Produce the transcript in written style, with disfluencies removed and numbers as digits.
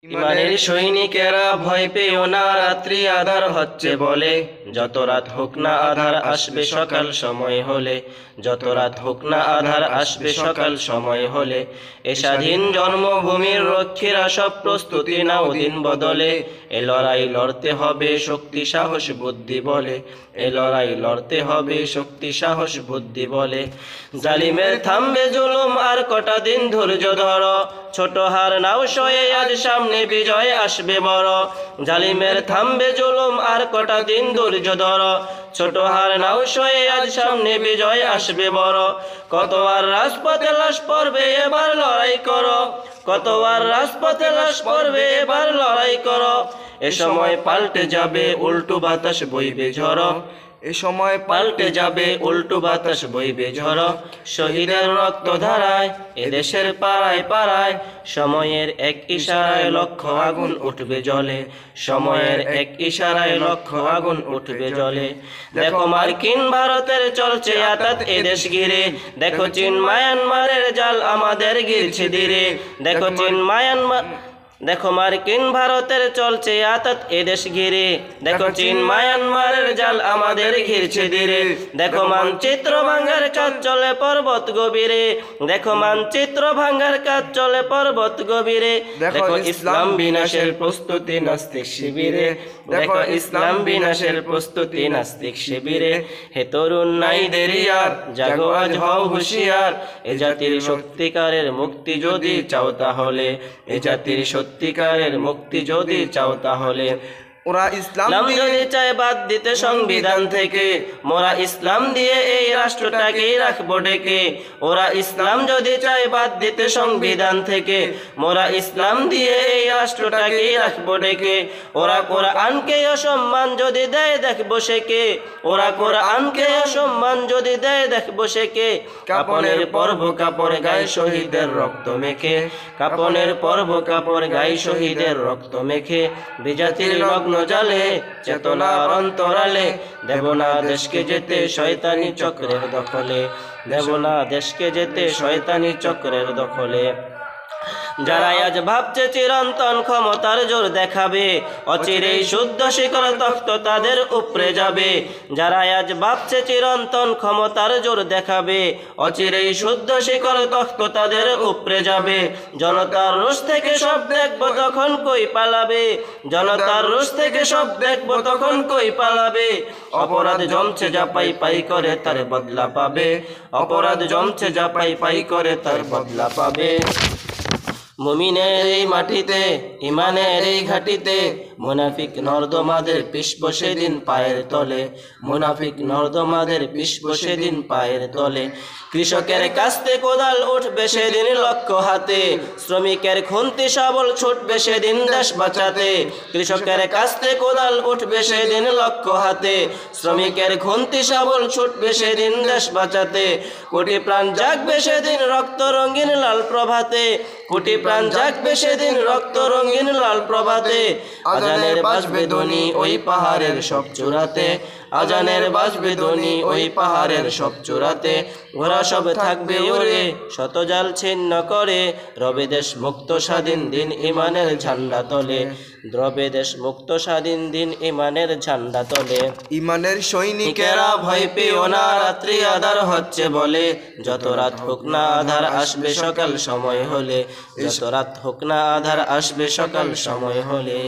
ইমানের সৈনিকেরা ভয় পেও না, রাত্রি আধার হচ্ছে বলে, যত রাত হোক না আধার আসবে সকাল সময় হলে, যত রাত হোক না আধার আসবে সকাল সময় হলে। এ স্বাধীন জন্মভূমির রক্ষীরা সব প্রস্তুতি নাও দিন বদলে, এ লড়াই লড়তে হবে শক্তি সাহস বুদ্ধি বলে, এ লড়াই লড়তে হবে শক্তি সাহস বুদ্ধি বলে। জালিমের থামবে জুলুম আর কটা দিন ধৈর্য ধরো, ছোট হার নাও সয়ে আজ সামনে বিজয় আসবে বড়। জালিমের থামবে জুলুম আর কটা দিন ধৈর্য ধরো, ছোট হার নাও সয়ে আজ সামনে বিজয় আসবে বড়। কতবার রাজপথে লাশ পড়বে এবার লড়াই করো, কতবার রাজপথে লাশ পড়বে এবার লড়াই করো। এ সময় পাল্টে যাবে উল্টো বাতাস বইবে ঝড়, এ সময় পাল্টে যাবে উল্টো বাতাস বইবে ঝড়। শহীদের রক্ত ধারায় এদেশের পাড়ায় পাড়ায়, সময়ের এক ইশারায় লক্ষ আগুন উঠবে জ্বলে, সময়ের এক ইশারায় লক্ষ আগুন উঠবে জ্বলে। দেখো মার্কিন ভারতের চলছে আঘাত এদেশ ঘিরে, দেখো চীন মায়ানমারের জাল আমাদের ঘিরছে ধীরে, দেখো চীন মায়ানমার, দেখো মার্কিন ভারতের চলছে আঘাত এদেশ ঘিরে, দেখো চীন মায়ানমারের জাল আমাদের ঘিরছে ধীরে। দেখো মানচিত্র ভাঙার কাজ চলে পর্বত গভীরে, দেখো মানচিত্র ভাঙার কাজ চলে পর্বত গভীরে। দেখো ইসলাম বিনাশের প্রস্তুতি নাস্তিক শিবিরে, দেখো ইসলাম বিনাশের প্রস্তুতি নাস্তিক শিবিরে। হে তরুণ নাই দেরি আর, জাগো আজ হও হুঁশিয়ার, এ জাতির সত্যিকারের মুক্তি যদি চাও তাহলে, এ জাতির সত্যিকারের মুক্তি যদি চাও তাহলে। ওরা ইসলাম যদি চায় বাদ দিতে সংবিধান থেকে, মোরা ইসলাম দিয়ে এই রাষ্ট্রটাকেই রাখবো ডেকে। ওরা ইসলাম যদি চায় বাদ দিতে সংবিধান থেকে, মোরা ইসলাম দিয়ে এই রাষ্ট্রটাকেই রাখবো ডেকে। ওরা কোরআনকে অসম্মান যদি দেয় দেখবো সেকে, ওরা কোরআনকে অসম্মান যদি দেয় দেখবো সেকে। কাপনের পর্ব কাপড় গায়ে শহীদের রক্ত মেখে, কাপনের পর্ব কাপড় গায়ে শহীদের রক্ত মেখে। বিজাতির লগ্ন জালে চেতনার অন্তরালে, দেব না দেশকে যেতে শয়তানি চক্রের দখলে, দেব না দেশকে যেতে শয়তানি চক্রের দখলে। যারা আজ ভাবছে চিরন্তন ক্ষমতার জোর দেখাবে, অচিরেই শুদ্ধ শিকড় তখ্ত তাদের উপরে যাবে। যারা আজ ভাবছে চিরন্তন ক্ষমতার জোর দেখাবে, অচিরেই শুদ্ধ শিকড় তখ্ত তাদের উপরে যাবে। জনতার রোষ থেকে সব দেখবো তখন কই পালাবে, জনতার রোষ থেকে সব দেখবো তখন কই পালাবে। অপরাধ জমছে যা পাই পাই করে তার বদলা পাবে, অপরাধ জমছে যা পাই পাই করে তার বদলা পাবে। মুমিনের এই মাটিতে ইমানের এই ঘাটিতে, মুনাফিক নর্দমাদের পিষবো সেদিন পায়ের তলে, মুনাফিক নর্দমাদের পিষবো সেদিন পায়ের তলে। কৃষকের কাস্তে কোদাল উঠবে সেদিন লক্ষ্য হাতে, শ্রমিকের খুন্তি শাবল ছুটবে সেদিন দেশ বাঁচাতে। কৃষকের কাস্তে কোদাল উঠবে সেদিন লক্ষ্য হাতে, শ্রমিকের খুন্তি শাবল ছুটবে সেদিন দেশ বাঁচাতে। কোটি প্রাণ জাগবে সেদিন রক্ত রঙিন লাল প্রভাতে, কোটি প্রাণ জাগবে সেদিন রক্ত রঙিন লাল প্রভাতে। আজানের বাজবে ধ্বনি ওই পাহাড়ের সব চূড়াতে, আজানের বাজবে ধ্বনি ওই পাহাড়ের সব চূড়াতে। ঘোড়া সব থাকবে ওরে শত জাল ছিন্ন করে, রবে দেশ মুক্ত স্বাধীন দিন ইমানের ঝান্ডা তলে, রবে দেশ মুক্ত স্বাধীন দিন ইমানের ঝান্ডা তলে। ইমানের সৈনিকেরা ভয় পেও না, রাত্রি আধার হচ্ছে বলে, যত রাত হোক না আধার আসবে সকাল সময় হলে, যত রাত হোক না আধার আসবে সকাল সময় হলে।